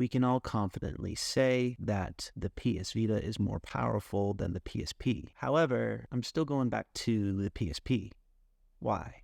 we can all confidently say that the PS Vita is more powerful than the PSP. However, I'm still going back to the PSP. Why?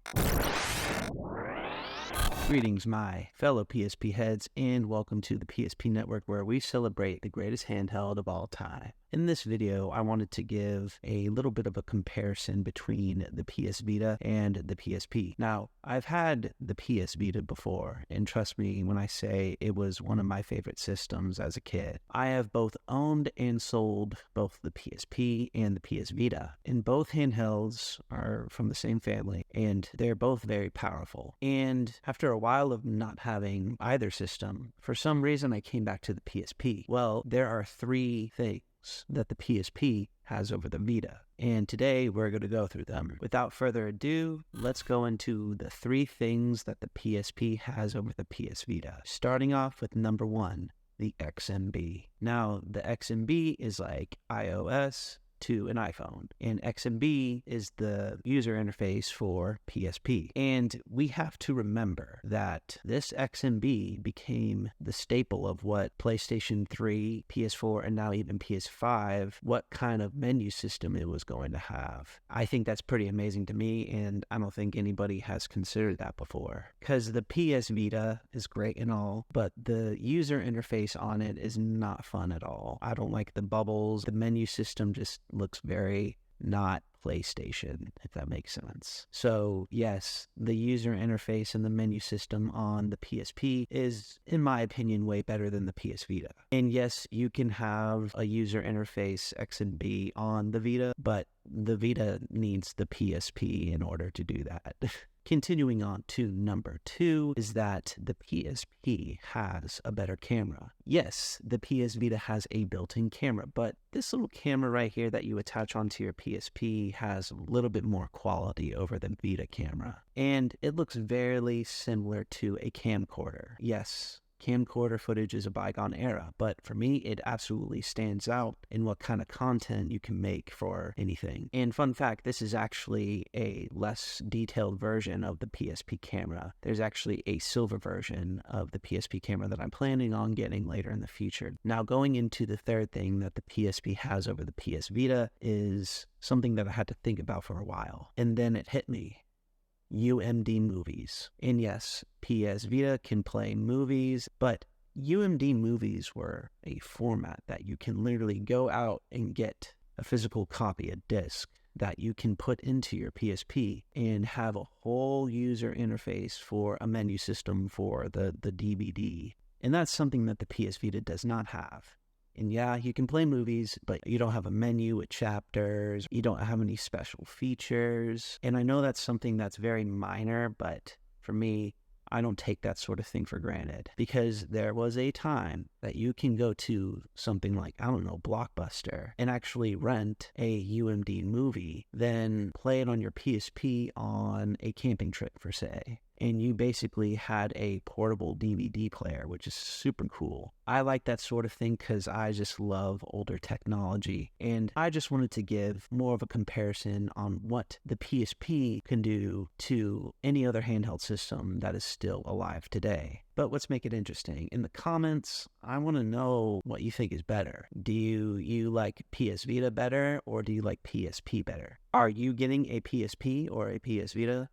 Greetings, my fellow PSP heads, and welcome to the PSP Network, where we celebrate the greatest handheld of all time. In this video, I wanted to give a little bit of a comparison between the PS Vita and the PSP. Now, I've had the PS Vita before, and trust me when I say it was one of my favorite systems as a kid. I have both owned and sold both the PSP and the PS Vita, and both handhelds are from the same family, and they're both very powerful. And after a while of not having either system, for some reason I came back to the PSP. Well, there are three things that the PSP has over the Vita, and today we're going to go through them. Without further ado, let's go into the three things that the PSP has over the PS Vita, starting off with number one, the XMB. Now, the XMB is like iOS to an iPhone, and XMB is the user interface for PSP. And we have to remember that this XMB became the staple of what PlayStation 3, PS4, and now even PS5, what kind of menu system it was going to have. I think that's pretty amazing to me, and I don't think anybody has considered that before. Because the PS Vita is great and all, but the user interface on it is not fun at all. I don't like the bubbles. The menu system just looks very not PlayStation, if that makes sense. So yes, the user interface and the menu system on the PSP is, in my opinion, way better than the PS Vita. And yes, you can have a user interface XMB on the Vita, but the Vita needs the PSP in order to do that. Continuing on to number two is that the PSP has a better camera. Yes, the PS Vita has a built-in camera, but this little camera right here that you attach onto your PSP has a little bit more quality over the Vita camera. And it looks very similar to a camcorder. Yes, camcorder footage is a bygone era, but for me, it absolutely stands out in what kind of content you can make for anything. And fun fact, this is actually a less detailed version of the PSP camera. There's actually a silver version of the PSP camera that I'm planning on getting later in the future. Now, going into the third thing that the PSP has over the PS Vita is something that I had to think about for a while, and then it hit me. UMD Movies. And yes, PS Vita can play movies, but UMD Movies were a format that you can literally go out and get a physical copy, a disc, that you can put into your PSP and have a whole user interface for a menu system for the DVD. And that's something that the PS Vita does not have. And yeah, you can play movies, but you don't have a menu with chapters. You don't have any special features. And I know that's something that's very minor, but for me, I don't take that sort of thing for granted. Because there was a time that you can go to something like, I don't know, Blockbuster, and actually rent a UMD movie, then play it on your PSP on a camping trip, per se. And you basically had a portable DVD player, which is super cool. I like that sort of thing because I just love older technology. And I just wanted to give more of a comparison on what the PSP can do to any other handheld system that is still alive today. But let's make it interesting. In the comments, I want to know what you think is better. Do you like PS Vita better, or do you like PSP better? Are you getting a PSP or a PS Vita?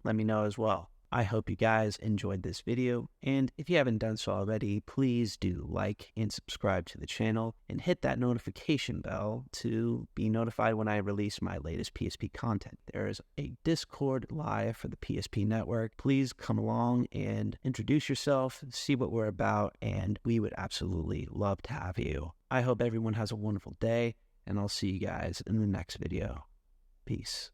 Let me know as well. I hope you guys enjoyed this video, and if you haven't done so already, please do like and subscribe to the channel and hit that notification bell to be notified when I release my latest PSP content. There is a Discord live for the PSP network. Please come along and introduce yourself, see what we're about, and we would absolutely love to have you. I hope everyone has a wonderful day, and I'll see you guys in the next video. Peace.